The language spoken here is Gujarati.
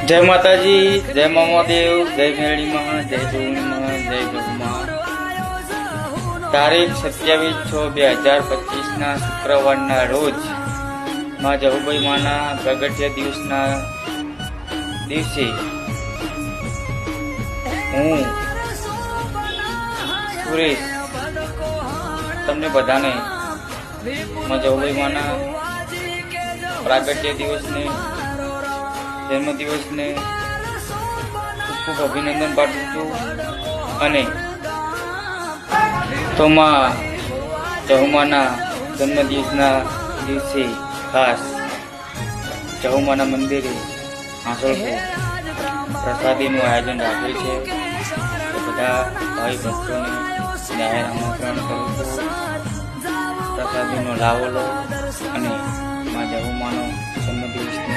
જય માતાજી, જય મામાદેવ, જય મેળીમાં, જય જોવણીમાં, જય ગૌમાં। તારીખ 27/6/2025 શુક્રવારના રોજ માં જહુભાઈ માના પ્રગટ્યા દિવસના દિવસે હું સુરેશ તમને બધાને માં જહુભાઈ માના પ્રાગટ્ય દિવસને જન્મદિવસને ખૂબ ખૂબ અભિનંદન પાઠવું છું। અને તો માં જહુમાના જન્મદિવસના દિવસે ખાસ જહુમાના મંદિરે હાંસળપુર પ્રસાદીનું આયોજન રાખ્યું છે। તો બધા ભાઈ ભક્તોને જાહેર આમંત્રણ કરું છું, પ્રસાદીનો લાવો લો અને માં જહુમાનો જન્મદિવસને